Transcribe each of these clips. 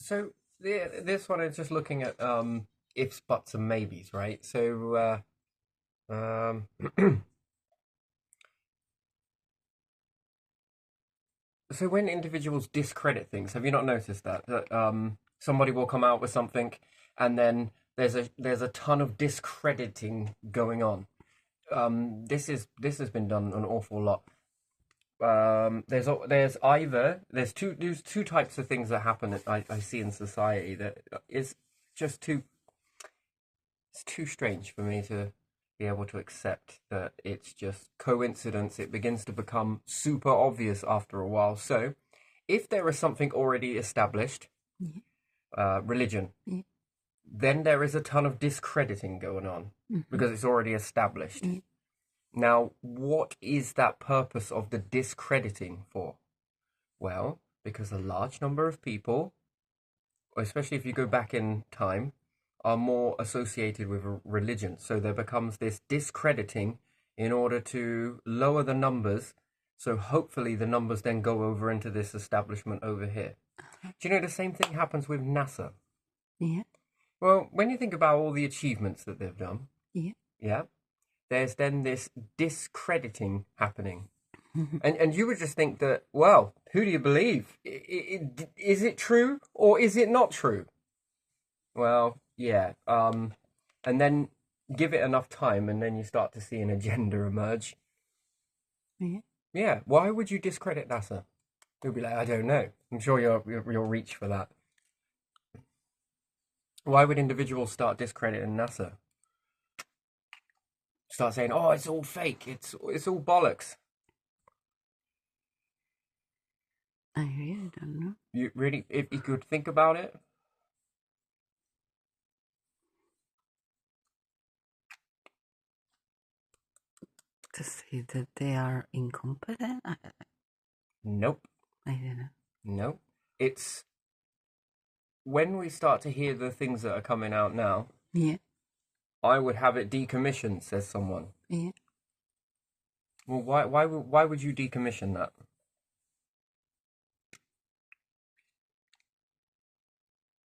So this one is just looking at ifs, buts, and maybes, right? So so when individuals discredit things, have you not noticed that somebody will come out with something, and then there's a ton of discrediting going on. This has been done an awful lot. There's two types of things that happen that I see in society that is just too it's too strange for me to be able to accept that it's just coincidence. It begins to become super obvious after a while. So, if there is something already established, Yeah. Religion, Yeah. then there is a ton of discrediting going on because it's already established. Yeah. Now, what is that purpose of the discrediting for? Well, because a large number of people, especially if you go back in time, are more associated with religion. So there becomes this discrediting in order to lower the numbers. So hopefully the numbers then go over into this establishment over here. Do you know the same thing happens with NASA? Yeah. Well, when you think about all the achievements that they've done, Yeah. yeah, there's then this discrediting happening. And you would just think that, well, who do you believe? Is it true or is it not true? Well, yeah. And then give it enough time, and then you start to see an agenda emerge. Yeah. Yeah. Why would you discredit NASA? You'll be like, I don't know. I'm sure you'll reach for that. Why would individuals start discrediting NASA? Start saying, "Oh, it's all fake. It's all bollocks." I really don't know. You really, if you could think about it. To say that they are incompetent? Nope. I don't know. Nope. It's when we start to hear the things that are coming out now. Yeah. I would have it decommissioned, says someone. Yeah. Well, why would you decommission that?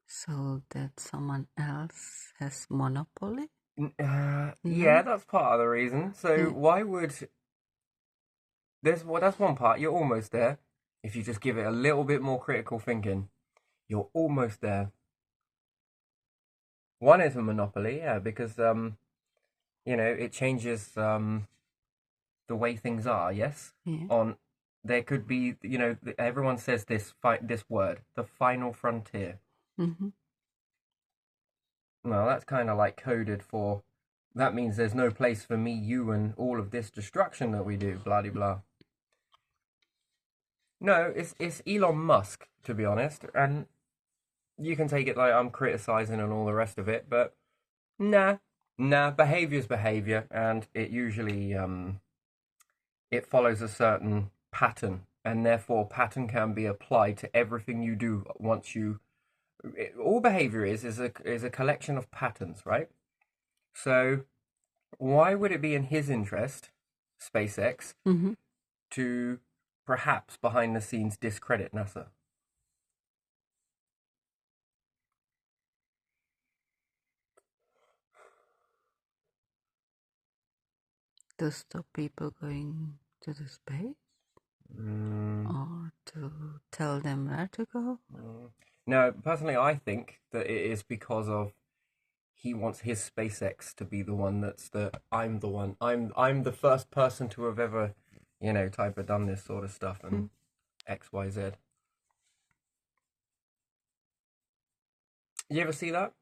So that someone else has monopoly? Yeah, No? that's part of the reason. So Yeah. why would that's one part. You're almost there. If you just give it a little bit more critical thinking, you're almost there. One is a monopoly, yeah, because it changes the way things are. Yes, Yeah. on there could be, everyone says this word, the final frontier. Mm-hmm. Well, that's kind of like coded for. That means there's no place for me, you, and all of this destruction that we do. Blah de blah. No, it's Elon Musk, to be honest, and you can take it like I'm criticizing and all the rest of it, but nah, nah. Behavior's behavior, and it usually it follows a certain pattern, and therefore pattern can be applied to everything you do once you. All behavior is a collection of patterns, right? So why would it be in his interest, SpaceX, Mm-hmm. to perhaps behind the scenes discredit NASA? To stop people going to the space? Mm, Or to tell them where to go? no, personally, I think that it is because of he wants his SpaceX to be the one that's I'm the one. I'm the first person to have ever, type of done this sort of stuff and X, Y, Z. You ever see that?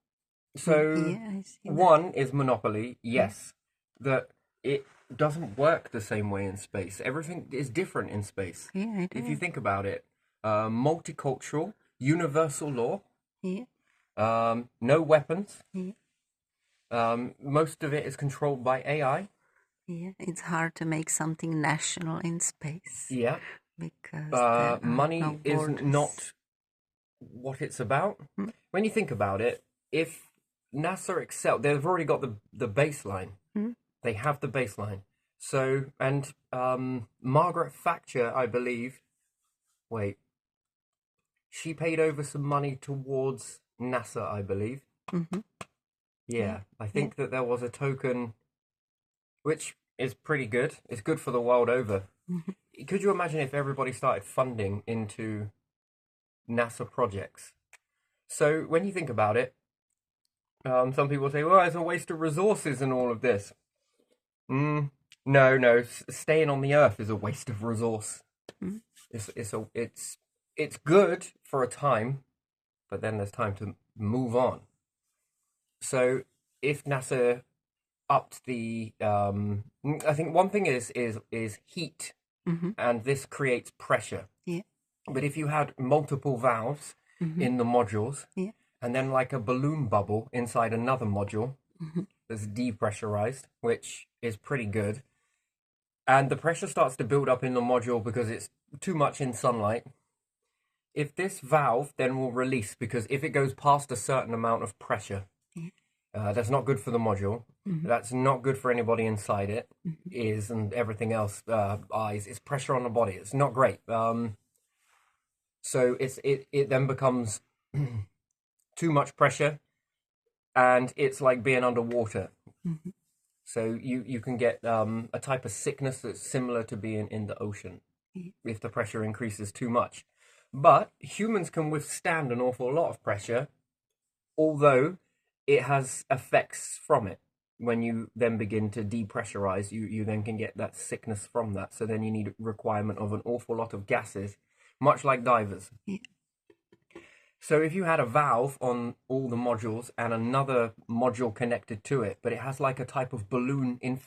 So Yeah, I see that. one is monopoly, Yeah. yes, that it doesn't work the same way in space. Everything is different in space. Yeah, I If you do. think about it, multicultural, universal law, Yeah. no weapons. Yeah. Most of it is controlled by AI. Yeah. It's hard to make something national in space Yeah. because there are no Money is borders. not what it's about. Mm. When you think about it, if NASA excel, they've already got the baseline. Mm. They have the baseline. So, and Margaret Thatcher, I believe, wait, she paid over some money towards NASA, I believe. Mm-hmm. Yeah, I think that there was a token, which is pretty good. It's good for the world over. Mm-hmm. Could you imagine if everybody started funding into NASA projects? So when you think about it, some people say, well, it's a waste of resources and all of this. No, staying on the Earth is a waste of resource. Mm-hmm. It's good for a time, but then there's time to move on. So if NASA upped the, I think one thing is heat, Mm-hmm. and this creates pressure. Yeah. But if you had multiple valves Mm-hmm. in the modules, Yeah. and then like a balloon bubble inside another module Mm-hmm. that's depressurized, which is pretty good, and the pressure starts to build up in the module because it's too much in sunlight. If this valve then will release, because if it goes past a certain amount of pressure, that's not good for the module. Mm-hmm. That's not good for anybody inside it. Mm-hmm. Is and everything else. Eyes. It's pressure on the body. It's not great. So it then becomes too much pressure, and it's like being underwater. Mm-hmm. So you can get a type of sickness that's similar to being in the ocean if the pressure increases too much. But humans can withstand an awful lot of pressure, although it has effects from it. When you then begin to depressurize, you then can get that sickness from that. So then you need a requirement of an awful lot of gases, much like divers. Yeah. So if you had a valve on all the modules and another module connected to it, but it has like a type of balloon it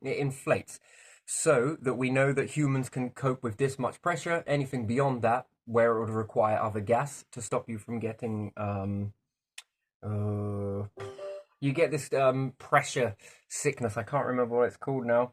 inflates, so that we know that humans can cope with this much pressure. Anything beyond that, where it would require other gas to stop you from getting you get this pressure sickness. I can't remember what it's called now.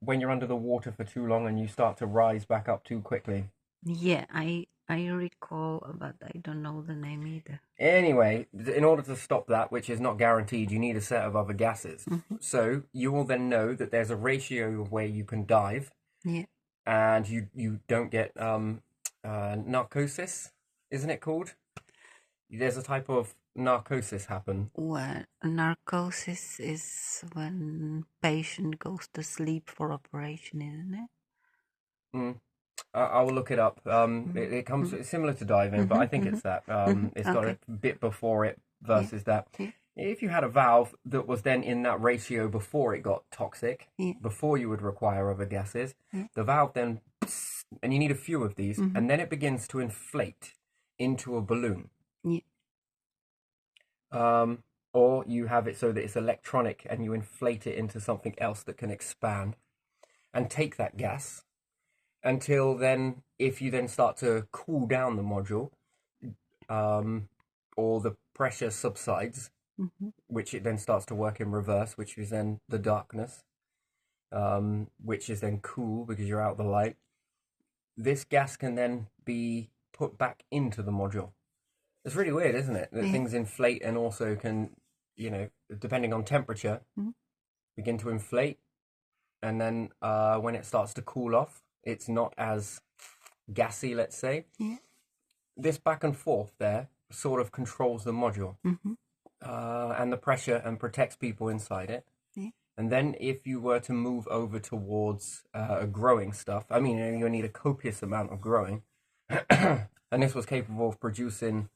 When you're under the water for too long and you start to rise back up too quickly. Yeah, I recall, but I don't know the name either. Anyway, in order to stop that, which is not guaranteed, you need a set of other gases. Mm-hmm. So you will then know that there's a ratio of where you can dive, Yeah. and you don't get narcosis, isn't it called? There's a type of narcosis happen. Well, narcosis is when patient goes to sleep for operation, isn't it? I will look it up. It comes it's similar to diving, but I think it's that. It's got Okay. a bit before it versus that. Yeah. If you had a valve that was then in that ratio before it got toxic, Yeah. before you would require other gases, Yeah. the valve then, and you need a few of these, Mm-hmm. and then it begins to inflate into a balloon. Yeah. Or you have it so that it's electronic and you inflate it into something else that can expand and take that gas until then, if you then start to cool down the module, or the pressure subsides, Mm-hmm. which it then starts to work in reverse, which is then the darkness, which is then cool because you're out of the light. This gas can then be put back into the module. It's really weird, isn't it? That Yeah. things inflate and also can, depending on temperature, begin to inflate. And then when it starts to cool off, it's not as gassy, let's say. Yeah. This back and forth there sort of controls the module. Mm-hmm. And the pressure and protects people inside it. Yeah. And then if you were to move over towards growing stuff, I mean, you need a copious amount of growing. And this was capable of producing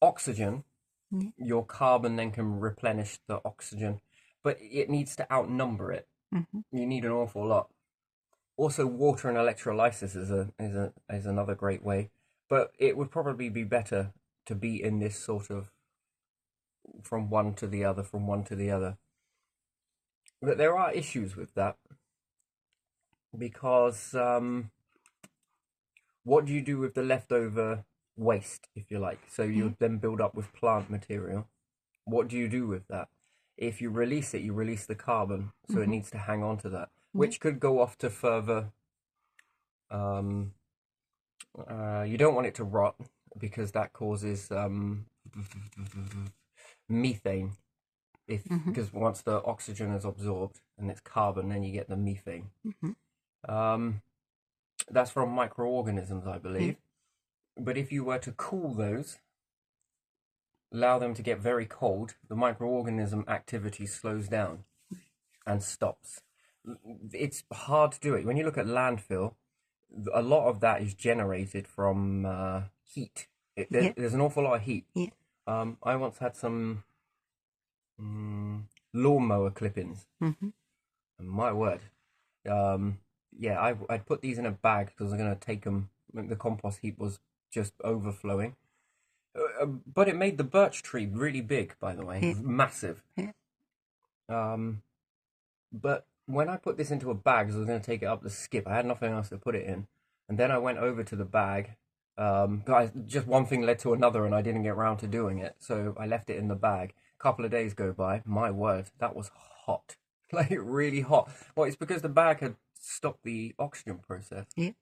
oxygen. Yeah. Your carbon then can replenish the oxygen, but it needs to outnumber it. Mm-hmm. You need an awful lot. Also, water and electrolysis is another great way, but it would probably be better to be in this sort of from one to the other, from one to the other. But there are issues with that because what do you do with the leftover waste, if you like? So you then build up with plant material. What do you do with that? If you release it, you release the carbon, so it needs to hang on to that, which could go off to further. You don't want it to rot because that causes methane. Because once the oxygen is absorbed and it's carbon, then you get the methane. Mm-hmm. That's from microorganisms, I believe. But if you were to cool those, allow them to get very cold, the microorganism activity slows down and stops. It's hard to do it. When you look at landfill, a lot of that is generated from heat. Yeah. There's an awful lot of heat. Yeah. I once had some lawnmower clippings. Mm-hmm. My word. Yeah, I'd put these in a bag because I was going to take them. The compost heap was just overflowing. But it made the birch tree really big, by the way. Yeah. Massive. Yeah. But when I put this into a bag, 'cause I was going to take it up the skip, I had nothing else to put it in. And then I went over to the bag. Guys, just one thing led to another, and I didn't get round to doing it. So I left it in the bag. A couple of days go by. My word, that was hot. Like really hot. Well, it's because the bag had stopped the oxygen process. Yeah.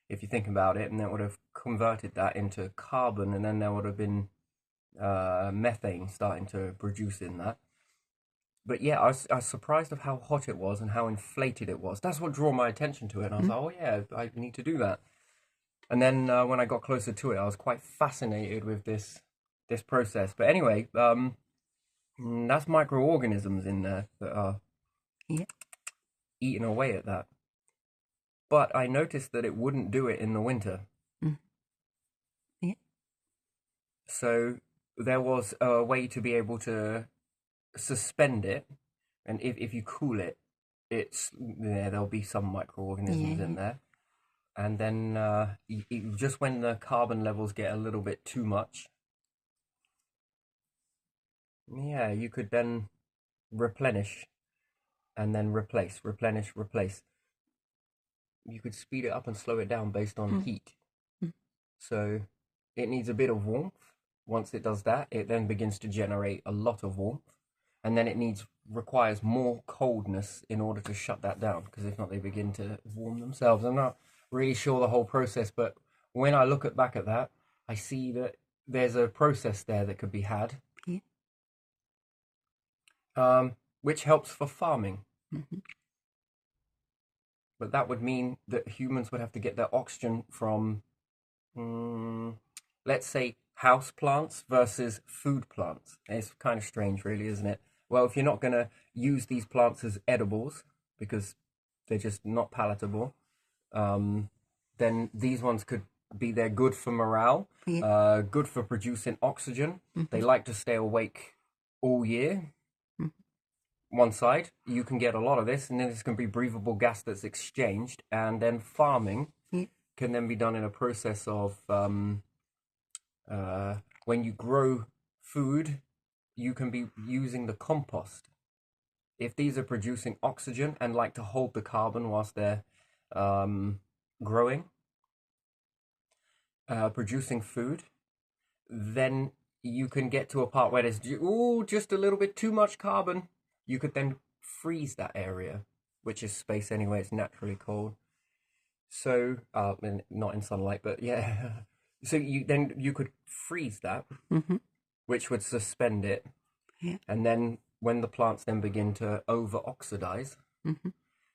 If you think about it, and that would have converted that into carbon, and then there would have been methane starting to produce in that. But yeah, I was surprised of how hot it was and how inflated it was. That's what drew my attention to it. And I was like, oh yeah, I need to do that. And then when I got closer to it, I was quite fascinated with this process. But anyway, that's microorganisms in there that are Yeah. eating away at that. But I noticed that it wouldn't do it in the winter. Mm. Yeah. So there was a way to be able to suspend it, and if you cool it, there'll be some microorganisms in there, and then just when the carbon levels get a little bit too much, yeah, you could then replenish and then replenish, replace. You could speed it up and slow it down based on heat. So it needs a bit of warmth. Once it does that, it then begins to generate a lot of warmth, and then it requires more coldness in order to shut that down, because if not, they begin to warm themselves. I'm not really sure the whole process, but when I look back at that, I see that there's a process there that could be had, which helps for farming. Mm-hmm. But that would mean that humans would have to get their oxygen from, let's say, house plants versus food plants. It's kind of strange, really, isn't it? Well, if you're not going to use these plants as edibles because they're just not palatable, then these ones could be they're good for morale, good for producing oxygen. They like to stay awake all year. One side, you can get a lot of this, and then this can be breathable gas that's exchanged, and then farming can then be done in a process of when you grow food, you can be using the compost. If these are producing oxygen and like to hold the carbon whilst they're growing, producing food, then you can get to a part where there's just a little bit too much carbon. You could then freeze that area, which is space anyway. It's naturally cold. So, not in sunlight, but yeah. So you could freeze that, which would suspend it. Yeah. And then when the plants then begin to over-oxidize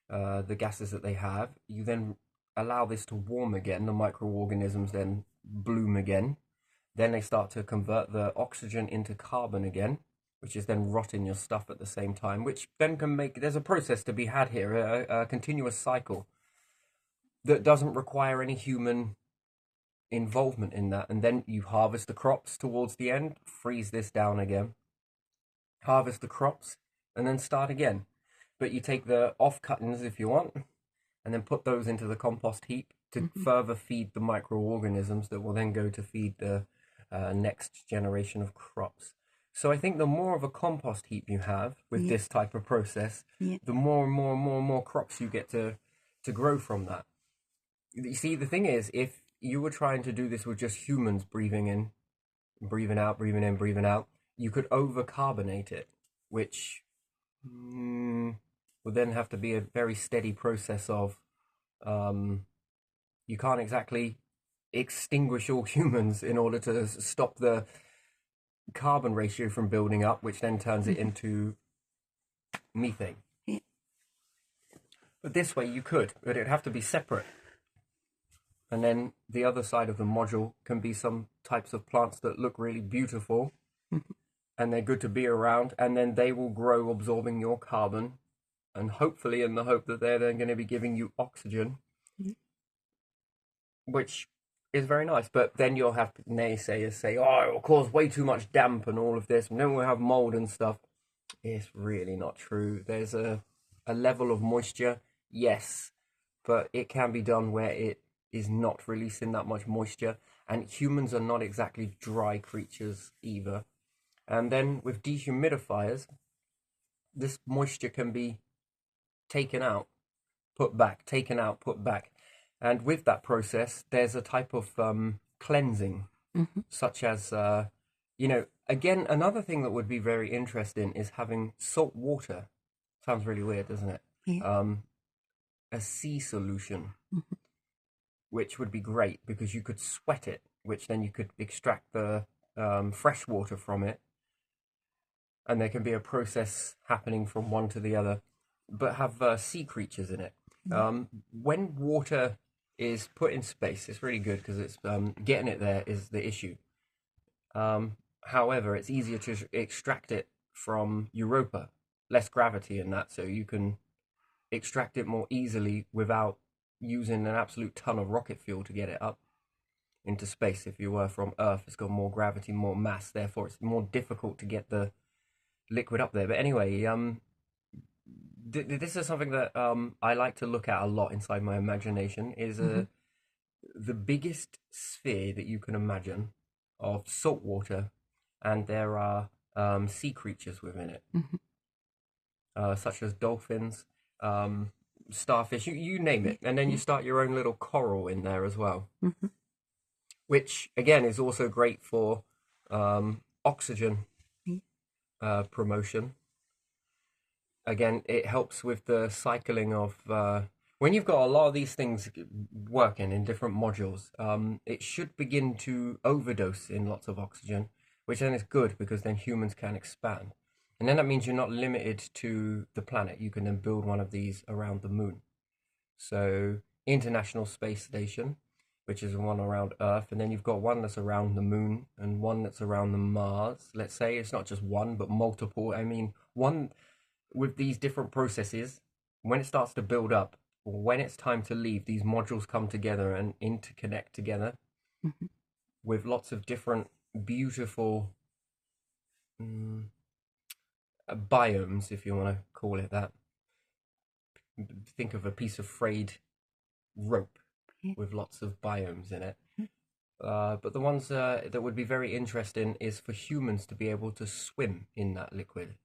the gases that they have, you then allow this to warm again. The microorganisms then bloom again. Then they start to convert the oxygen into carbon again, which is then rotting your stuff at the same time, which then can there's a process to be had here, a continuous cycle that doesn't require any human involvement in that. And then you harvest the crops towards the end, freeze this down again, harvest the crops, and then start again. But you take the off cuttings if you want, and then put those into the compost heap to further feed the microorganisms that will then go to feed the next generation of crops. So I think the more of a compost heap you have with this type of process, the more and more and more and more crops you get to grow from that. You see, the thing is, if you were trying to do this with just humans breathing in, breathing out, breathing in, breathing out, you could over-carbonate it, which would then have to be a very steady process of, you can't exactly extinguish all humans in order to stop the carbon ratio from building up, which then turns it into methane. But this way you could, but it'd have to be separate. And then the other side of the module can be some types of plants that look really beautiful and they're good to be around. And then they will grow absorbing your carbon, and hopefully in the hope that they're then going to be giving you oxygen, which is very nice. But then you'll have naysayers say, oh, it will cause way too much damp and all of this, and then we'll have mold and stuff. It's really not true. There's a level of moisture, yes, but it can be done where it is not releasing that much moisture, and humans are not exactly dry creatures either. And then with dehumidifiers, this moisture can be taken out, put back, taken out, put back. And with that process, there's a type of cleansing, such as, again, another thing that would be very interesting is having salt water. Sounds really weird, doesn't it? Yeah. A sea solution, which would be great because you could sweat it, which then you could extract the fresh water from it. And there can be a process happening from one to the other, but have sea creatures in it. When water is put in space, it's really good because it's getting it there is the issue. However, it's easier to extract it from Europa, less gravity in that, so you can extract it more easily without using an absolute ton of rocket fuel to get it up into space. If you were from Earth, it's got more gravity, more mass, therefore it's more difficult to get the liquid up there. But anyway, this is something that I like to look at a lot inside my imagination, is the biggest sphere that you can imagine of salt water, and there are sea creatures within it, such as dolphins, starfish, you name it. And then you start your own little coral in there as well, which again is also great for oxygen promotion. Again, it helps with the cycling of when you've got a lot of these things working in different modules, it should begin to overdose in lots of oxygen, which then is good because then humans can expand. And then that means you're not limited to the planet. You can then build one of these around the moon. So International Space Station, which is one around Earth, and then you've got one that's around the moon and one that's around the Mars. Let's say it's not just one, but multiple. I mean, one with these different processes, when it starts to build up, when it's time to leave, these modules come together and interconnect together with lots of different beautiful biomes, if you want to call it that. Think of a piece of frayed rope with lots of biomes in it. But the ones that would be very interesting is for humans to be able to swim in that liquid.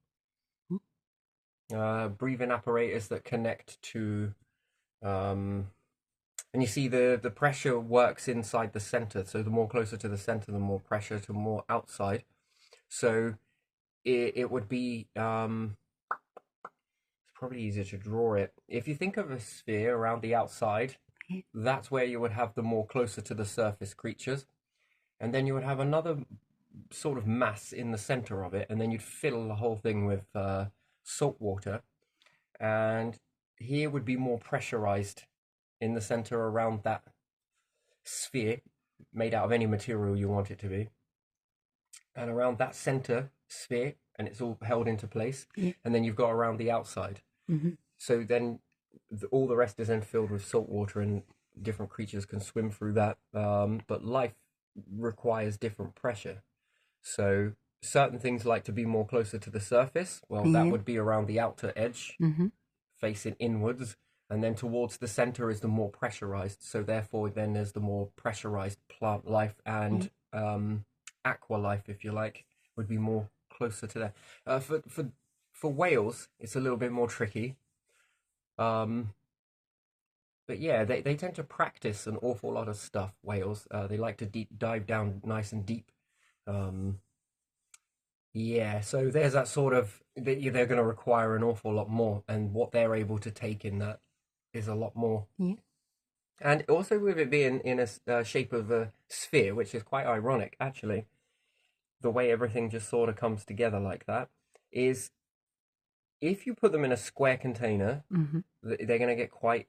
Breathing apparatus that connect to, and you see the pressure works inside the center. So the more closer to the center, the more pressure to more outside. So it would be, it's probably easier to draw it. If you think of a sphere around the outside, that's where you would have the more closer to the surface creatures. And then you would have another sort of mass in the center of it, and then you'd fill the whole thing with salt water. And here would be more pressurized in the center around that sphere, made out of any material you want it to be. And around that center sphere, and it's all held into place. And then you've got around the outside. So then all the rest is then filled with salt water, and different creatures can swim through that. But life requires different pressure. So certain things like to be more closer to the surface. Well, that would be around the outer edge, facing inwards. And then towards the center is the more pressurized. So therefore, then there's the more pressurized plant life, and aqua life, if you like, would be more closer to that. For whales, it's a little bit more tricky. But yeah, they tend to practice an awful lot of stuff, whales. They like to dive down nice and deep. Yeah, so there's that sort of, they're going to require an awful lot more, and what they're able to take in that is a lot more. And also with it being in a shape of a sphere, which is quite ironic, actually, the way everything just sort of comes together like that, is if you put them in a square container, they're going to get quite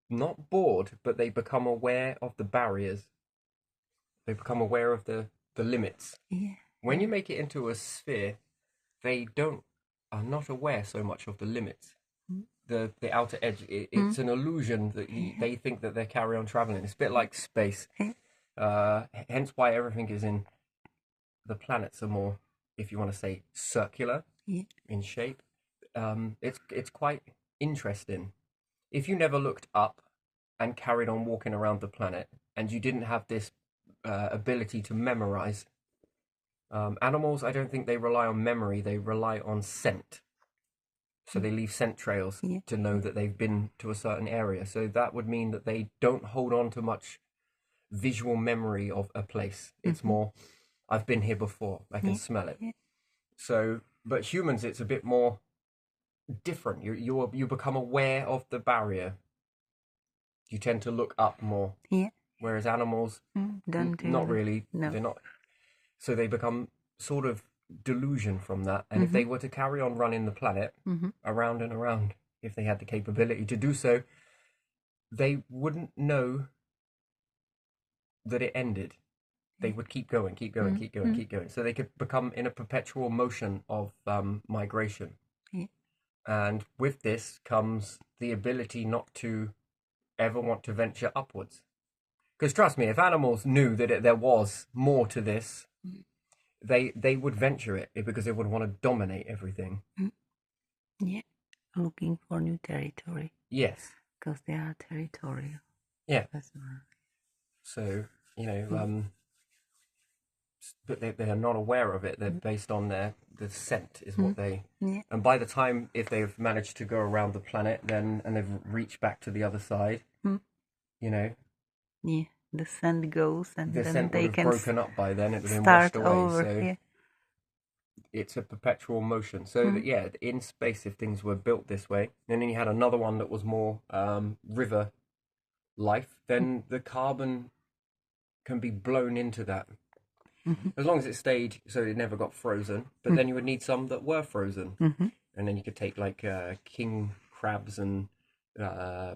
not bored, but they become aware of the barriers. They become aware of the limits. Yeah. When you make it into a sphere, they don't are not aware so much of the limits. Mm. The outer edge. It's an illusion that they think that they're carry on traveling. It's a bit like space. Hence why everything is in the planets are more, if you want to say, circular Yeah. in shape. It's quite interesting. If you never looked up and carried on walking around the planet, and you didn't have this ability to memorize, animals, I don't think they rely on memory. They rely on scent. So they leave scent trails Yeah. to know that they've been to a certain area. So that would mean that they don't hold on to much visual memory of a place. It's more, I've been here before. I can smell it. Yeah. So, but humans, it's a bit more different. You become aware of the barrier. You tend to look up more. Yeah. Whereas animals, Don't do not that. really. No. They're not. So they become sort of delusion from that. And if they were to carry on running the planet around and around, if they had the capability to do so, they wouldn't know that it ended. They would keep going, keep going, keep going, keep going. So they could become in a perpetual motion of migration. Yeah. And with this comes the ability not to ever want to venture upwards. Because trust me, if animals knew that there was more to this, they would venture it because they would want to dominate everything. Yeah. Looking for new territory Yes. because they are territorial. Yeah. That's right. So, but they are not aware of it. They're based on the scent is what they. Yeah. And by the time, if they've managed to go around the planet, then and they've reached back to the other side, Yeah. The scent goes, and the then scent they would have can broken up by then. It would have been start washed away. over. So Yeah. it's a perpetual motion. So that, yeah, in space, if things were built this way, and then you had another one that was more river life, then the carbon can be blown into that. As long as it stayed, so it never got frozen. But then you would need some that were frozen, and then you could take like king crabs and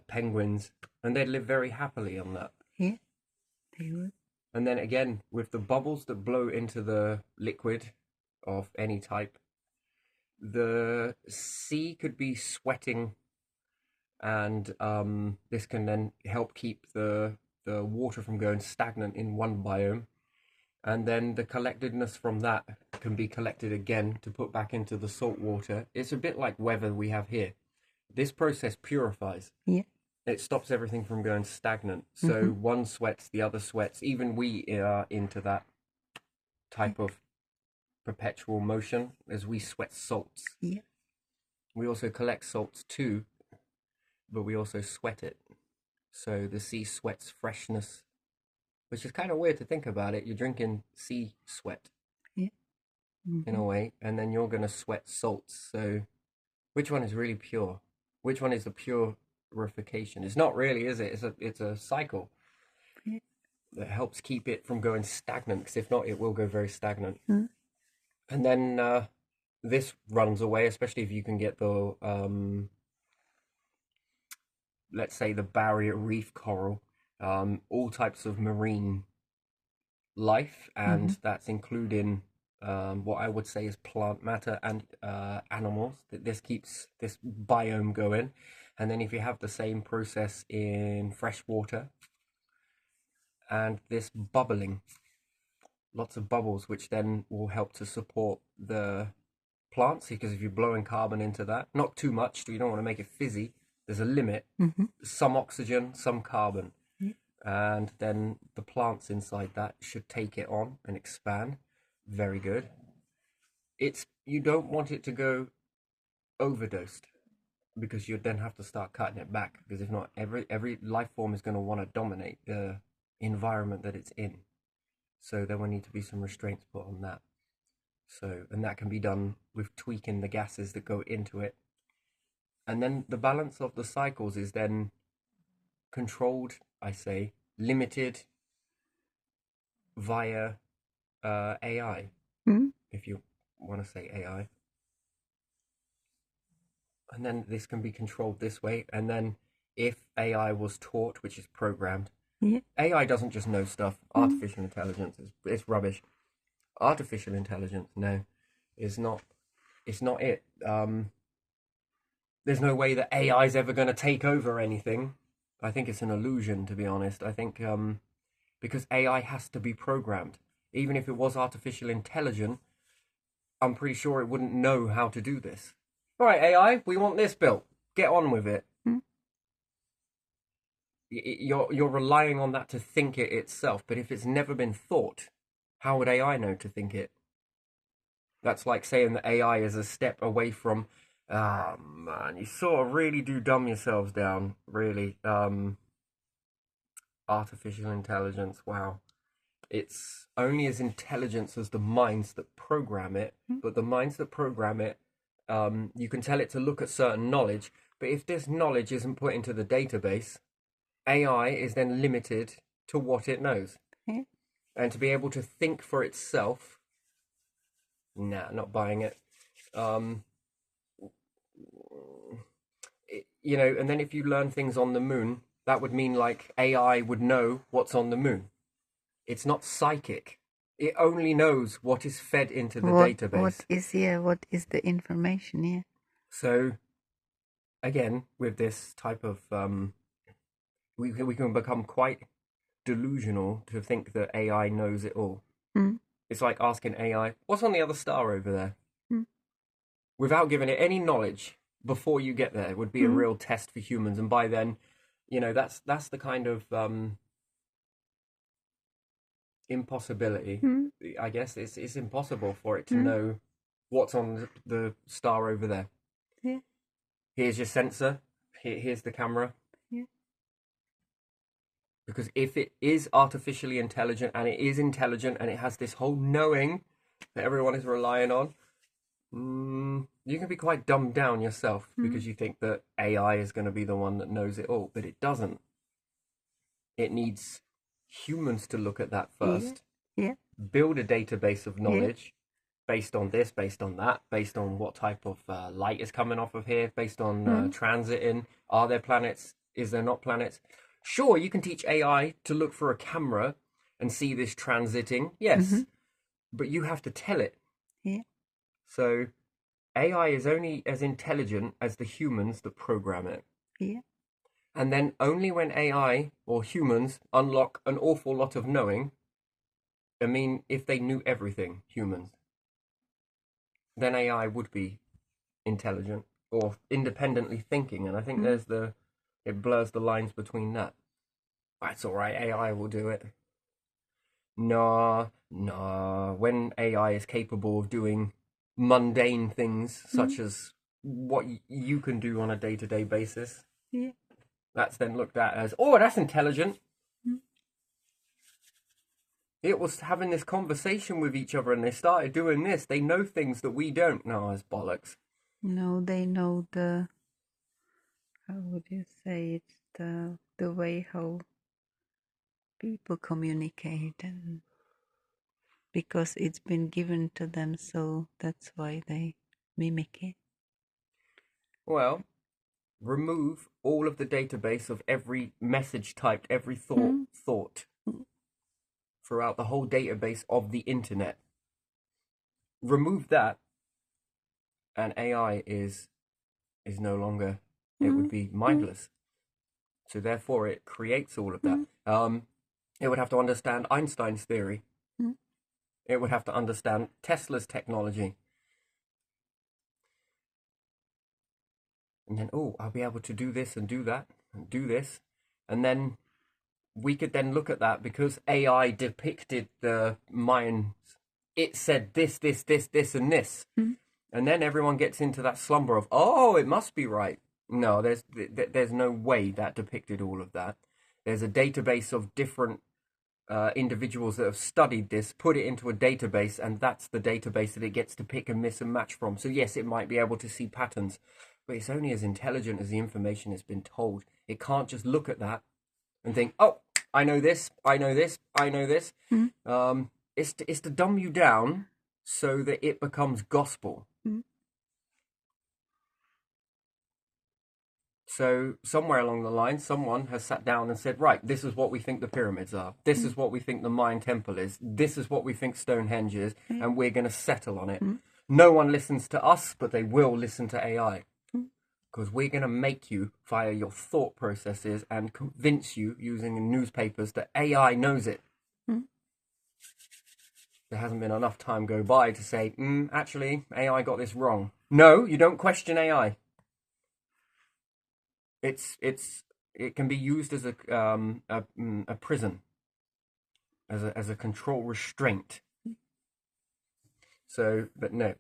penguins, and they'd live very happily on that. Yeah. They would. And then again, with the bubbles that blow into the liquid of any type, the sea could be sweating, and this can then help keep the water from going stagnant in one biome. And then the collectedness from that can be collected again to put back into the salt water. It's a bit like weather we have here. This process purifies. Yeah. It stops everything from going stagnant. So one sweats, the other sweats. Even we are into that type of perpetual motion as we sweat salts. Yeah. We also collect salts too, but we also sweat it. So the sea sweats freshness, which is kind of weird to think about it. You're drinking sea sweat in a way, and then you're going to sweat salts. So which one is really pure? Which one is the purification? It's not really, is it? It's a cycle that helps keep it from going stagnant, because if not, it will go very stagnant. And then this runs away, especially if you can get the, let's say, the barrier reef coral, all types of marine life, and that's including what I would say is plant matter and animals. That this keeps this biome going. And then if you have the same process in fresh water, and this bubbling, lots of bubbles, which then will help to support the plants, because if you're blowing carbon into that, not too much, you don't want to make it fizzy, there's a limit, some oxygen, some carbon, and then the plants inside that should take it on and expand. Very good. You don't want it to go overdosed, because you'd then have to start cutting it back, because if not, every life form is going to want to dominate the environment that it's in. So there will need to be some restraints put on that. So, and that can be done with tweaking the gases that go into it. And then the balance of the cycles is then controlled, I say, limited via AI, if you want to say AI. And then this can be controlled this way. And then if AI was taught, which is programmed. Yeah. AI doesn't just know stuff. Mm. Artificial intelligence is rubbish. Artificial intelligence, no, is not. It's not it. There's no way that AI is ever going to take over anything. I think it's an illusion, to be honest. I think because AI has to be programmed. Even if it was artificial intelligent, I'm pretty sure it wouldn't know how to do this. All right, AI, we want this built. Get on with it. Mm. You're relying on that to think it itself. But if it's never been thought, how would AI know to think it? That's like saying that AI is a step away from. Ah, man, you sort of really do dumb yourselves down, really. Artificial intelligence, wow. It's only as intelligent as the minds that program it, but the minds that program it, you can tell it to look at certain knowledge, but if this knowledge isn't put into the database, AI is then limited to what it knows. Yeah. And to be able to think for itself, nah, not buying it. You know, and then if you learn things on the moon, that would mean like AI would know what's on the moon. It's not psychic. It only knows what is fed into the database. What is the information here? So, again, with this type of, we can become quite delusional to think that AI knows it all. Mm. It's like asking AI, what's on the other star over there? Mm. Without giving it any knowledge before you get there, it would be a real test for humans. And by then, you know, that's the kind of impossibility. I guess it's impossible for it to know what's on the star over there. Yeah. Here's your sensor. Here's the camera. Yeah. Because if it is artificially intelligent and it is intelligent and it has this whole knowing that everyone is relying on, you can be quite dumbed down yourself because you think that AI is going to be the one that knows it all, but it doesn't. It needs humans to look at that first, build a database of knowledge based on this, based on that, based on what type of light is coming off of here, based on transiting. Are there planets? Is there not planets? Sure, you can teach AI to look for a camera and see this transiting, yes, but you have to tell it. Yeah. So AI is only as intelligent as the humans that program it. Yeah. And then only when AI or humans unlock an awful lot of knowing, I mean, if they knew everything, humans, then AI would be intelligent or independently thinking. And I think it blurs the lines between that. That's all right, AI will do it. No. When AI is capable of doing mundane things such as what you can do on a day-to-day basis, that's then looked at as, oh, that's intelligent. It was having this conversation with each other and they started doing this. They know things that we don't. No, it's bollocks. No, they know the, how would you say it, the way how people communicate, and because it's been given to them, so that's why they mimic it. Well, remove all of the database of every message typed, every thought throughout the whole database of the internet. Remove that, and AI is no longer. It would be mindless. So therefore, it creates all of that. It would have to understand Einstein's theory. It would have to understand Tesla's technology. And then, I'll be able to do this and do that and do this. And then we could then look at that because AI depicted the minds. It said this, and this. And then everyone gets into that slumber of, oh, it must be right. No, there's no way that depicted all of that. There's a database of different individuals that have studied this, put it into a database, and that's the database that it gets to pick and miss and match from. So yes, it might be able to see patterns, but it's only as intelligent as the information it's been told. It can't just look at that and think, oh, I know this, I know this, I know this. It's to dumb you down so that it becomes gospel. So somewhere along the line, someone has sat down and said, right, this is what we think the pyramids are. This is what we think the Mayan temple is. This is what we think Stonehenge is, and we're going to settle on it. No one listens to us, but they will listen to AI. Because we're going to make you, via your thought processes, and convince you using newspapers that AI knows it. There hasn't been enough time go by to say, actually, AI got this wrong. No, you don't question AI. It can be used as a prison, as a control restraint. So, but no,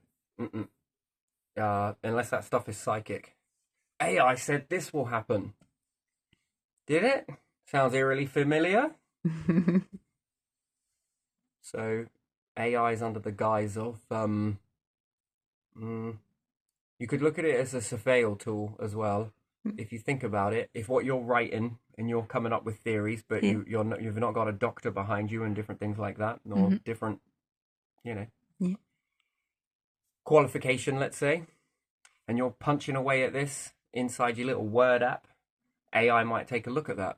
unless that stuff is psychic. AI said this will happen. Did it? Sounds eerily familiar. So, AI is under the guise of you could look at it as a surveil tool as well. If you think about it, if what you're writing and you're coming up with theories, but you've not got a doctor behind you and different things like that, or different, qualification, let's say, and you're punching away at this inside your little Word app, AI might take a look at that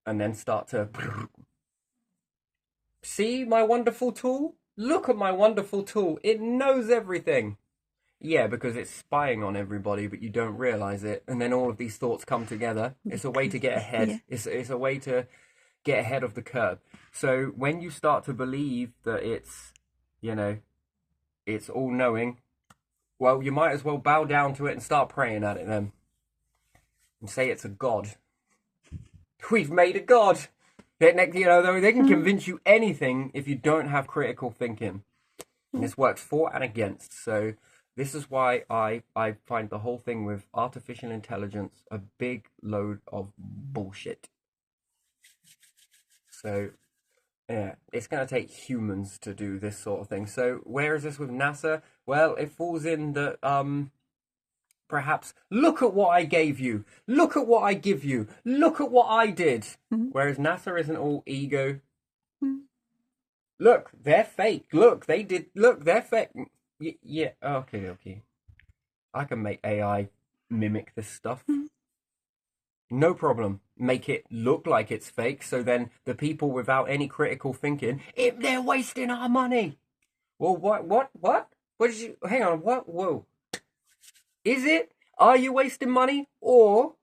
and then start to see my wonderful tool. Look at my wonderful tool. It knows everything. Yeah, because it's spying on everybody, but you don't realize it. And then all of these thoughts come together. It's a way to get ahead. It's a way to get ahead of the curve. So when you start to believe that it's, it's all knowing, well, you might as well bow down to it and start praying at it then. And say it's a god. We've made a god. They can convince you anything if you don't have critical thinking. And this works for and against. So this is why I find the whole thing with artificial intelligence a big load of bullshit. So, yeah, it's going to take humans to do this sort of thing. So where is this with NASA? Well, it falls in the, perhaps, look at what I gave you. Look at what I give you. Look at what I did. Whereas NASA isn't all ego. Look, they're fake. Look, they're fake. Yeah, okay. I can make AI mimic this stuff. No problem. Make it look like it's fake, so then the people without any critical thinking, they're wasting our money. Well, what? What did you, hang on, what? Whoa. Is it, are you wasting money? Or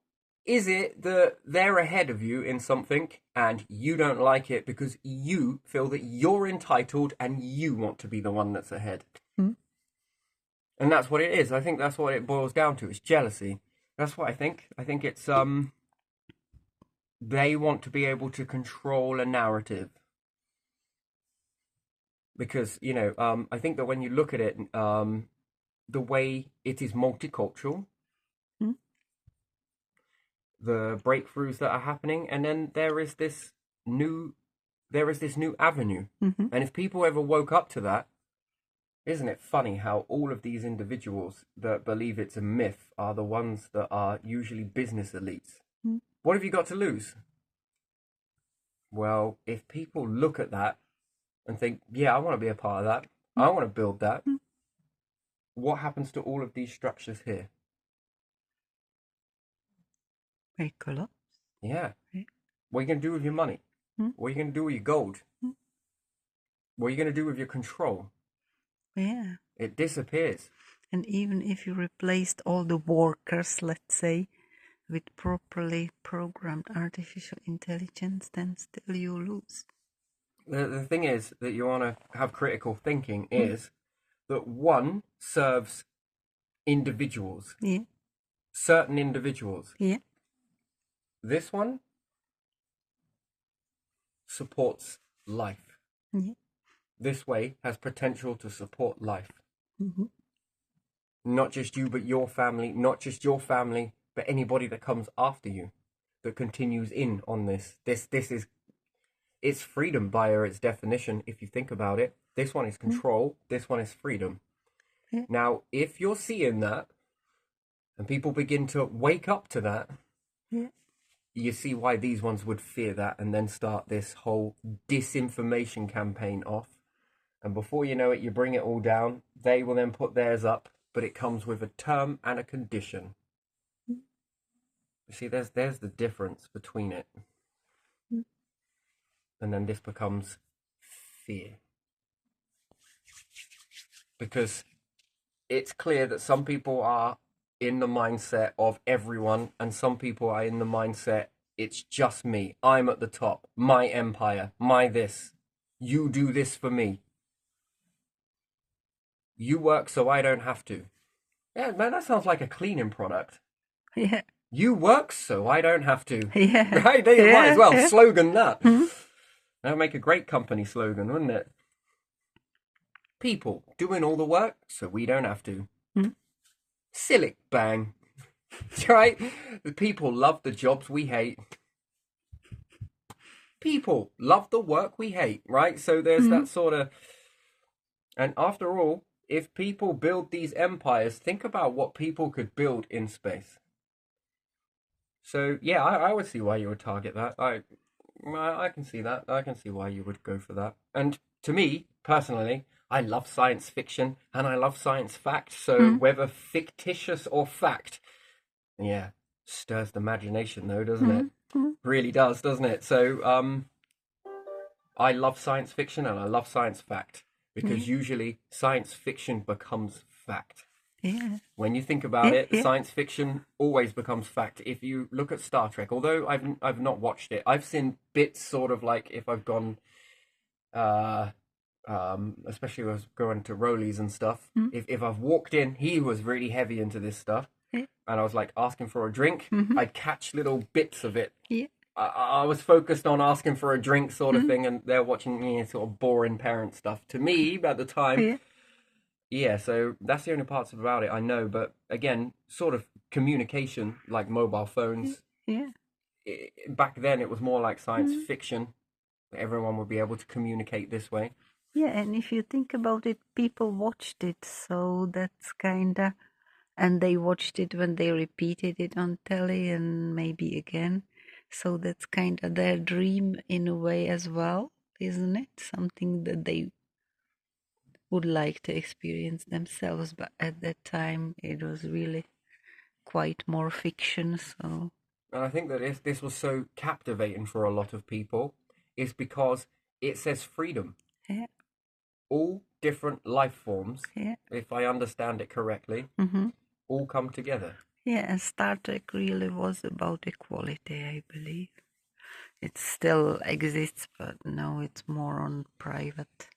is it that they're ahead of you in something and you don't like it because you feel that you're entitled and you want to be the one that's ahead? And that's what it is. I think that's what it boils down to. It's jealousy. That's what I think. I think it's they want to be able to control a narrative. Because, I think that when you look at it, the way it is multicultural, the breakthroughs that are happening, and then there is this new avenue. And if people ever woke up to that, isn't it funny how all of these individuals that believe it's a myth are the ones that are usually business elites? What have you got to lose? Well, if people look at that and think, yeah, I want to be a part of that, I want to build that, what happens to all of these structures here? They collapse. Yeah. What are you going to do with your money? What are you going to do with your gold? What are you going to do with your control? Yeah. It disappears. And even if you replaced all the workers, let's say, with properly programmed artificial intelligence, then still you lose. The thing is that you want to have critical thinking is that one serves individuals. Yeah. Certain individuals. Yeah. This one supports life. Yeah. This way has potential to support life. Not just you, but your family. Not just your family, but anybody that comes after you, that continues in on this. This is, it's freedom by its definition. If you think about it, this one is control. This one is freedom. Yeah. Now, if you're seeing that, and people begin to wake up to that, you see why these ones would fear that, and then start this whole disinformation campaign off. And before you know it, you bring it all down. They will then put theirs up, but it comes with a term and a condition. You see, there's the difference between it, Mm. and then this becomes fear, because it's clear that some people are in the mindset of everyone, and some people are in the mindset it's just me. I'm at the top. My empire. My this. You do this for me. You work so I don't have to. Yeah, man, that sounds like a cleaning product. Yeah. You work so I don't have to. Yeah. Right? They might as Yeah. well Yeah. slogan that. Mm. That would make a great company slogan, wouldn't it? People doing all the work so we don't have to. Mm. Silly bang. Right? The people love the jobs we hate. People love the work we hate, right? So there's that Mm. sort of. And after all, if people build these empires, think about what people could build in space. So yeah, I would see why you would target that. I can see that. I can see why you would go for that. And to me, personally, I love science fiction and I love science fact. So Mm. whether fictitious or fact, yeah, stirs the imagination though, doesn't it? Mm. Mm. Really does, doesn't it? So I love science fiction and I love science fact, because Yeah. usually science fiction becomes fact. Yeah. When you think about Yeah. it, Yeah. science fiction always becomes fact. If you look at Star Trek, although I've not watched it, I've seen bits, sort of like if I've gone, uh, especially when I was going to Rollies and stuff. Mm. If I've walked in, he was really heavy into this stuff, Yeah. and I was like asking for a drink. Mhm. I'd catch little bits of it. Yeah. I was focused on asking for a drink, sort of Mm. thing, and they're watching me sort of boring parent stuff. To me, at the time, Yeah. yeah, so that's the only parts about it I know. But again, sort of communication, like mobile phones, Yeah. back then it was more like science Mm. fiction. Everyone would be able to communicate this way. Yeah, and if you think about it, people watched it, so that's kinda, and they watched it when they repeated it on telly and maybe again. So that's kinda their dream in a way as well, isn't it? Something that they would like to experience themselves, but at that time it was really quite more fiction, so And I think that if this was so captivating for a lot of people, is because it says freedom. yeah, All different life forms, yeah. if I understand it correctly, Mm-hmm. all come together. Yeah, and Star Trek really was about equality, I believe. It still exists, but now it's more on private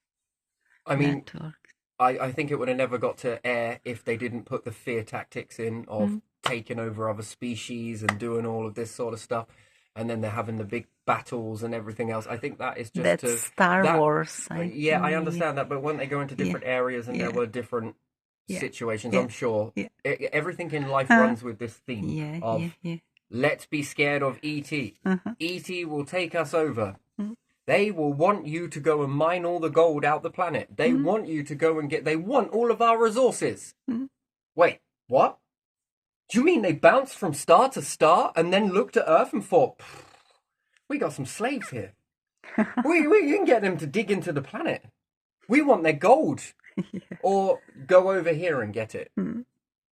I mean, networks. I think it would have never got to air if they didn't put the fear tactics in of Mm. taking over other species and doing all of this sort of stuff, and then they're having the big battles and everything else. I think that is just That's to Star that. Wars. Yeah, I understand that, but when they go into Yeah, different areas and there yeah, were different yeah, situations, yeah, I'm sure yeah. everything in life Huh? runs with this theme Yeah, yeah, of yeah. let's be scared of ET. Uh-huh. ET will take us over. Mm. They will want you to go and mine all the gold out the planet. They Mm. want you to go and they want all of our resources. Mm. Wait, what? Do you mean they bounced from star to star and then looked at Earth and thought, we got some slaves here. we can get them to dig into the planet. We want their gold. Yeah. Or go over here and get it. Mm.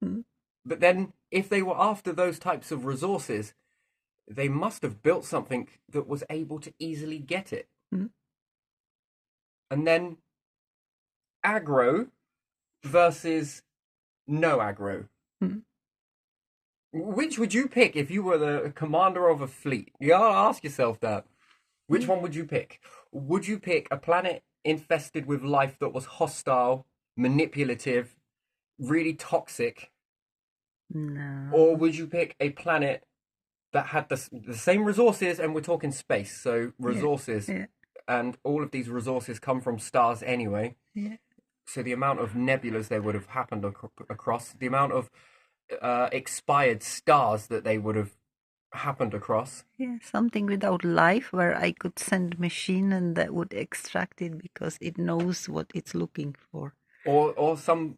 Mm. But then, if they were after those types of resources, they must have built something that was able to easily get it. Mm. And then aggro versus no aggro. Mm. Which would you pick if you were the commander of a fleet? You gotta ask yourself that. Which one would you pick? Would you pick a planet infested with life that was hostile, manipulative, really toxic? No. Or would you pick a planet that had the same resources, and we're talking space, so resources, Yeah. and all of these resources come from stars anyway. Yeah. So the amount of nebulas they would have happened across, the amount of expired stars that they would have happened across. Yeah, something without life where I could send machine and that would extract it because it knows what it's looking for. Or some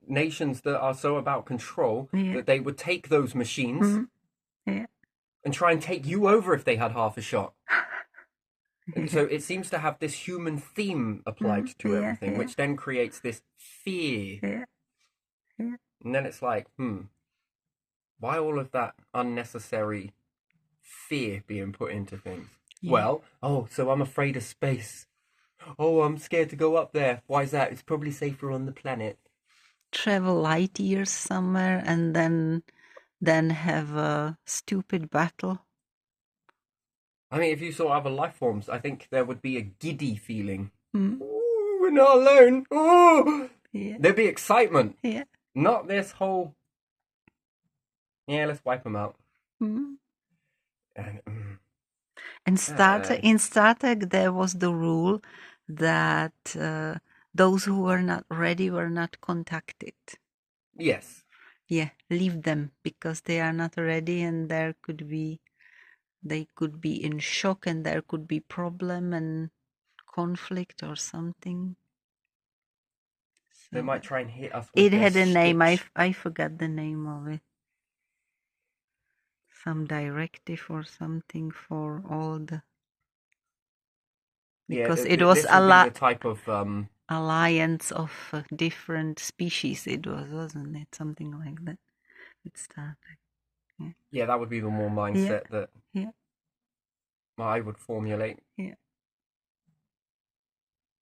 nations that are so about control that they would take those machines Yeah. and try and take you over if they had half a shot. And so it seems to have this human theme applied to Yeah, everything, yeah. which then creates this fear. Yeah. Yeah. And then it's like, Why all of that unnecessary fear being put into things? Yeah. Well, oh, so I'm afraid of space. Oh, I'm scared to go up there. Why is that? It's probably safer on the planet. Travel light years somewhere and then have a stupid battle. I mean, if you saw other life forms, I think there would be a giddy feeling. Mm. Ooh, we're not alone. Ooh. Yeah. There'd be excitement. Yeah. Not this whole, yeah, let's wipe them out. Mm. And, And in Star Trek, there was the rule that those who were not ready were not contacted. yes. Yeah, leave them because they are not ready, and they could be in shock, and there could be problem and conflict or something. They So might try and hit us with it their had a name. shtick. I forgot the name of it. Some directive or something for all the. Because Yeah, it was this a would be lot. the type of Alliance of different species, it was, wasn't it? Something like that. It started. yeah, that would be the more mindset that Yeah. I would formulate. Yeah.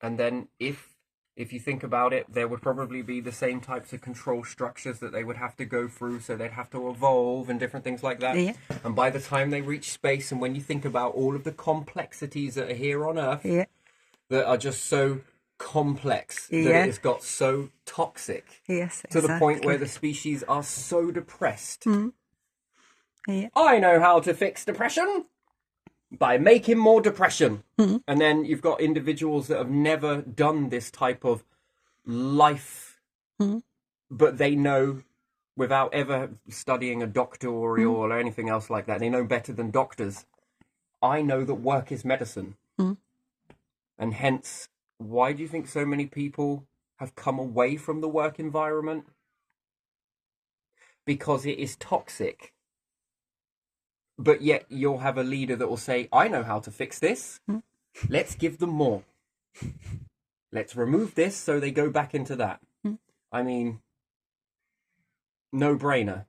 And then if you think about it, there would probably be the same types of control structures that they would have to go through, so they'd have to evolve and different things like that. Yeah. And by the time they reach space, and when you think about all of the complexities that are here on Earth, Yeah. that are just so complex, that Yeah. it has got so toxic, Yes. to the point where exactly. the species are so depressed. Yeah. I know how to fix depression by making more depression. And then you've got individuals that have never done this type of life, but they know, without ever studying a doctoral or anything else like that, they know better than doctors. I know that work is medicine. And hence, why do you think so many people have come away from the work environment? Because it is toxic. But yet you'll have a leader that will say, I know how to fix this. Let's give them more. Let's remove this so they go back into that. I mean, no brainer.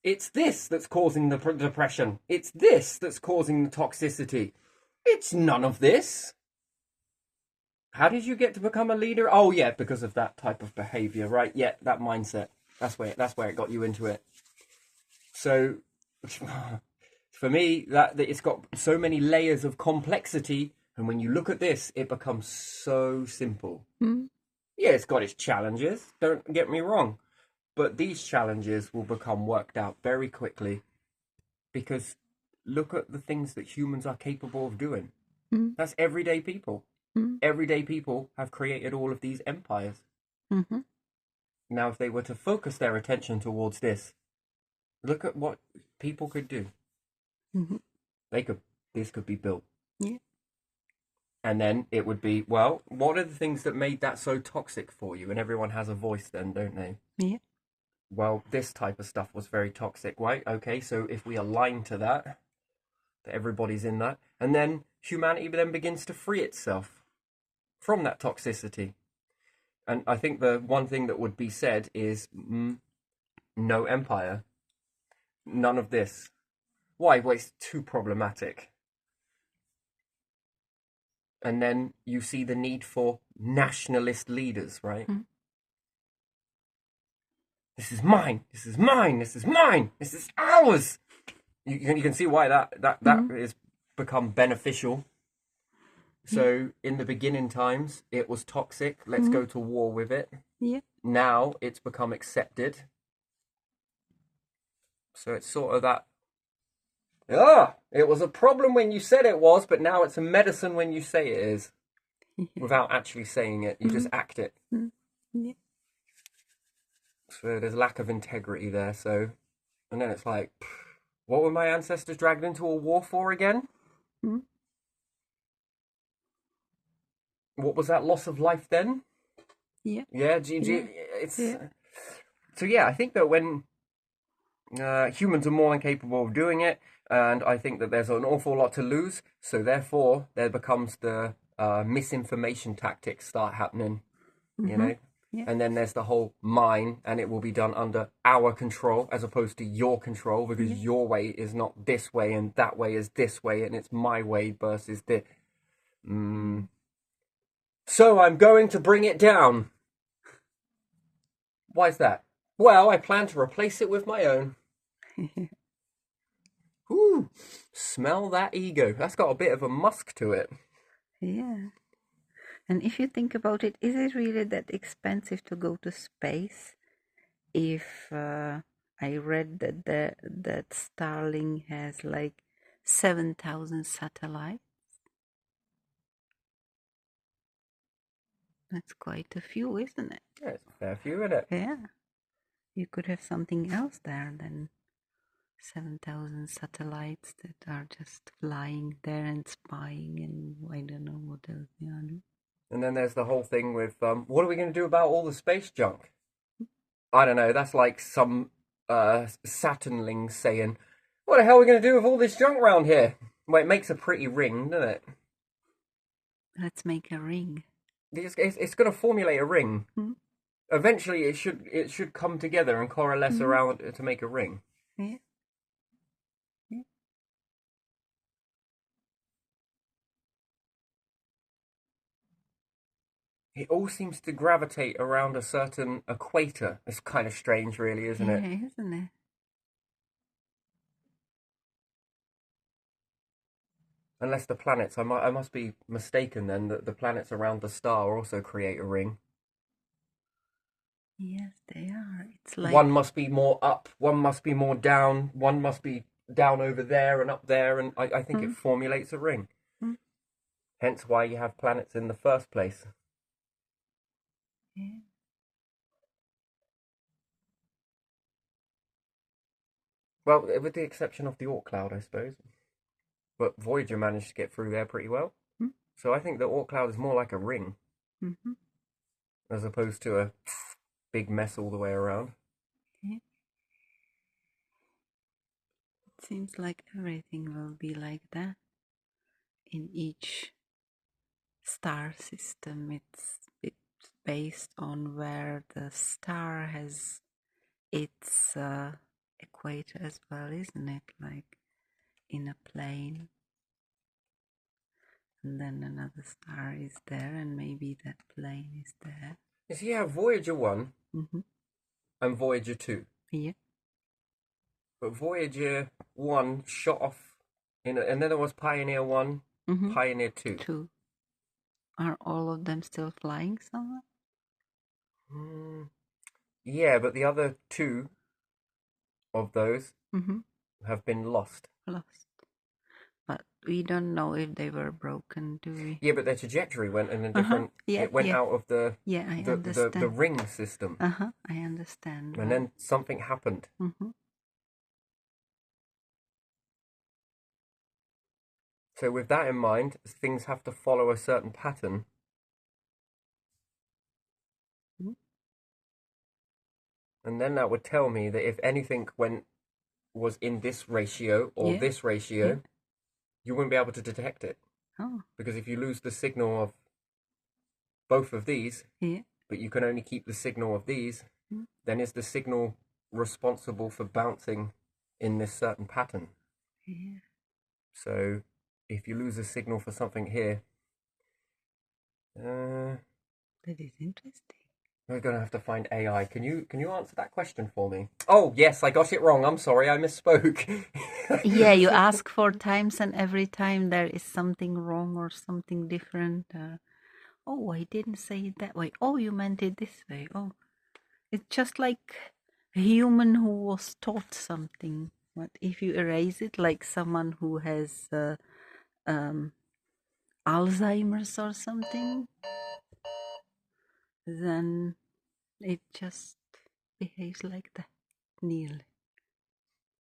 It's this that's causing the depression. It's this that's causing the toxicity. It's none of this. How did you get to become a leader? Oh yeah, because of that type of behavior, right? Yeah, that mindset. That's where it got you into it. So for me, that it's got so many layers of complexity, and when you look at this, it becomes so simple. Yeah, it's got its challenges, don't get me wrong, but these challenges will become worked out very quickly, because look at the things that humans are capable of doing. That's everyday people. Everyday people have created all of these empires. Now, if they were to focus their attention towards this, look at what people could do. This could be built. Yeah. And then it would be, well, what are the things that made that so toxic for you? And everyone has a voice then, don't they? Yeah. Well, this type of stuff was very toxic, right? Okay, so if we align to that everybody's in that, and then humanity then begins to free itself from that toxicity. And I think the one thing that would be said is no empire. None of this. Why? Well, it's too problematic. And then you see the need for nationalist leaders, right? This is mine. This is mine. This is mine. This is ours. You can see why that is become beneficial. So in the beginning times, it was toxic. Let's go to war with it. Yeah. Now it's become accepted. So it's sort of that. It was a problem when you said it was, but now it's a medicine when you say it is. Without actually saying it, you just act it. Yeah. So there's lack of integrity there. So, and then it's like, what were my ancestors dragged into a war for again? What was that loss of life then? Yeah. Yeah, it's so yeah. I think that when humans are more than capable of doing it, and I think that there's an awful lot to lose. So therefore, there becomes the misinformation tactics start happening. You know, Yeah. And then there's the whole mine, and it will be done under our control as opposed to your control, because Yeah. your way is not this way and that way is this way, and it's my way versus this. So I'm going to bring it down. Why is that? Well, I plan to replace it with my own. Ooh, smell that ego. That's got a bit of a musk to it. Yeah. And if you think about it, is it really that expensive to go to space? If I read that Starlink has like 7,000 satellites, that's quite a few, isn't it? Yeah, it's a fair few, isn't it? Yeah. You could have something else there than 7,000 satellites that are just flying there and spying, and I don't know what else they are doing. And then there's the whole thing with what are we going to do about all the space junk? I don't know. That's like some Saturnling saying, "What the hell are we going to do with all this junk around here?" Well, it makes a pretty ring, doesn't it? Let's make a ring. It's going to formulate a ring. Hmm? Eventually, it should come together and coalesce around to make a ring. Yeah. Yeah. It all seems to gravitate around a certain equator. It's kind of strange, really, isn't it? Yeah, isn't it? Unless the planets, I must be mistaken then, that the planets around the star also create a ring. Yes, they are. It's like One must be more up, one must be more down, one must be down over there and up there, and I think it formulates a ring. Mm. Hence why you have planets in the first place. Yeah. Well, with the exception of the Oort cloud, I suppose. But Voyager managed to get through there pretty well. Mm. So I think the Oort cloud is more like a ring, Mm-hmm. as opposed to a big mess all the way around. Yeah. It seems like everything will be like that in each star system. It's based on where the star has its equator as well, isn't it? Like in a plane, and then another star is there, and maybe that plane is there. You see, you have Voyager 1 Mm-hmm. and Voyager 2. Yeah. But Voyager 1 shot off, and then there was Pioneer 1, Mm-hmm. Pioneer 2. Two. Are all of them still flying somewhere? Yeah, but the other two of those Mm-hmm. have been lost. Lost. But we don't know if they were broken, do we? Yeah, but their trajectory went in a different. Yeah, it went yeah. out of the Yeah, I the understand. ring system, I understand. and then something happened. Mm-hmm. So with that in mind, things have to follow a certain pattern. Mm-hmm. And then that would tell me that if anything was in this ratio or Yeah. this ratio, Yeah. you wouldn't be able to detect it. Oh, Because if you lose the signal of both of these, yeah. but you can only keep the signal of these, Mm. then is the signal responsible for bouncing in this certain pattern? Yeah. So if you lose a signal for something here, That is interesting. we're going to have to find AI. Can you answer that question for me? Oh, yes, I got it wrong. I'm sorry, I misspoke. Yeah, you ask 4 times, and every time there is something wrong or something different. Oh, I didn't say it that way. Oh, you meant it this way. Oh, it's just like a human who was taught something. But if you erase it, like someone who has Alzheimer's or something, then it just behaves like that, nearly.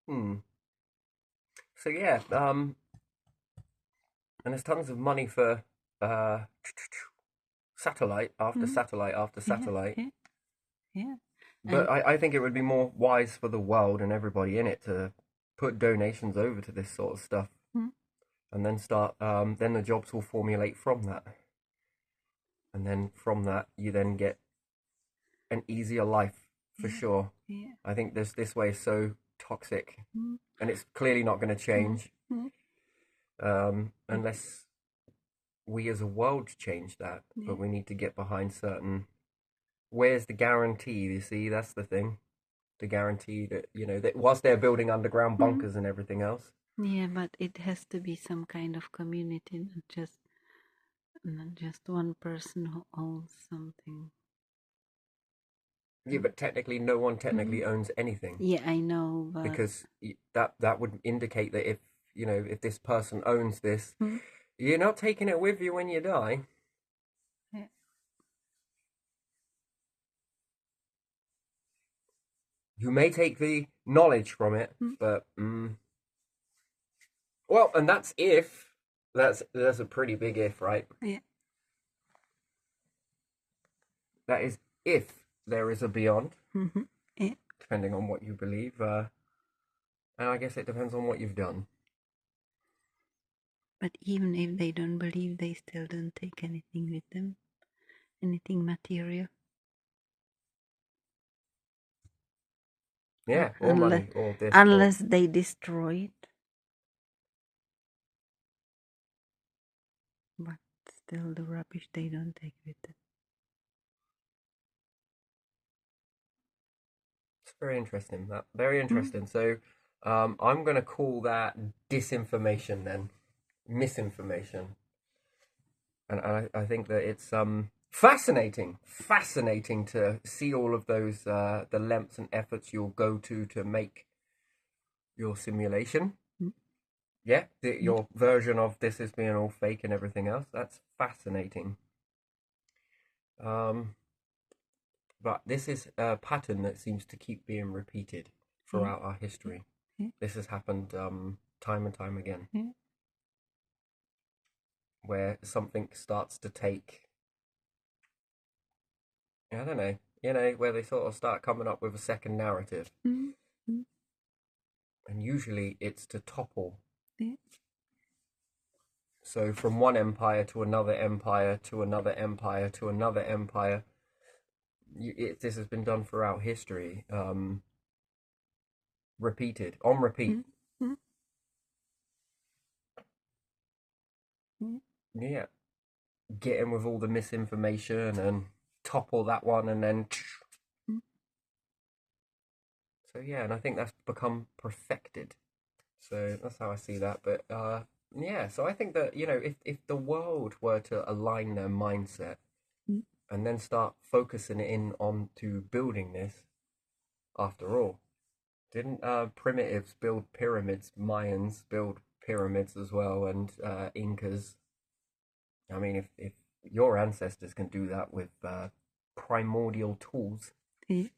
So yeah, and there's tons of money for satellite after satellite after satellite. Yeah, yeah. But I think it would be more wise for the world and everybody in it to put donations over to this sort of stuff, and then start. Then the jobs will formulate from that, and then from that you then get an easier life for sure. Yeah. I think this way is so toxic, Mm. and it's clearly not going to change unless we as a world change that. Yeah. But we need to get behind certain. Where's the guarantee? You see, that's the thing. The guarantee that, you know, that whilst they're building underground bunkers and everything else. Yeah, but it has to be some kind of community, not just one person who owns something. Yeah, but technically, no one technically owns anything. Yeah, I know, but Because that would indicate that if, you know, if this person owns this, you're not taking it with you when you die. yeah. You may take the knowledge from it, but well, and that's if that's a pretty big if, right? Yeah. That is if there is a beyond, Yeah. depending on what you believe. And I guess it depends on what you've done. But even if they don't believe, they still don't take anything with them, anything material. Yeah, or money, or this. Unless they destroy it. But still, the rubbish they don't take with them. It's very interesting. That very interesting. So, I'm gonna call that disinformation then, misinformation, and I think that it's fascinating to see all of those the lengths and efforts you'll go to make your simulation. Yeah, your version of this is being all fake and everything else. That's fascinating. But this is a pattern that seems to keep being repeated throughout our history. This has happened time and time again. Where something starts to take, I don't know, you know, where they sort of start coming up with a second narrative. And usually it's to topple. So from one empire to another empire to another empire to another empire. This has been done throughout history, repeated, on repeat. Yeah, get in with all the misinformation and topple that one, and then so yeah, and I think that's become perfected. So that's how I see that. But yeah, so I think that, you know, if the world were to align their mindset and then start focusing in on to building this, after all, didn't primitives build pyramids? Mayans build pyramids as well, and Incas. I mean, if your ancestors can do that with primordial tools and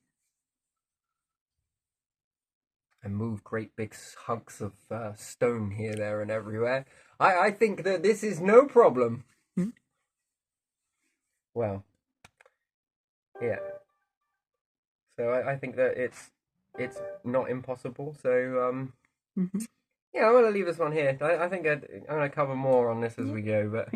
move great big hunks of stone here, there, and everywhere, I think that this is no problem. Well, yeah. So I think that it's not impossible. So yeah, I'm gonna leave this one here. I think I'm gonna cover more on this as we go, but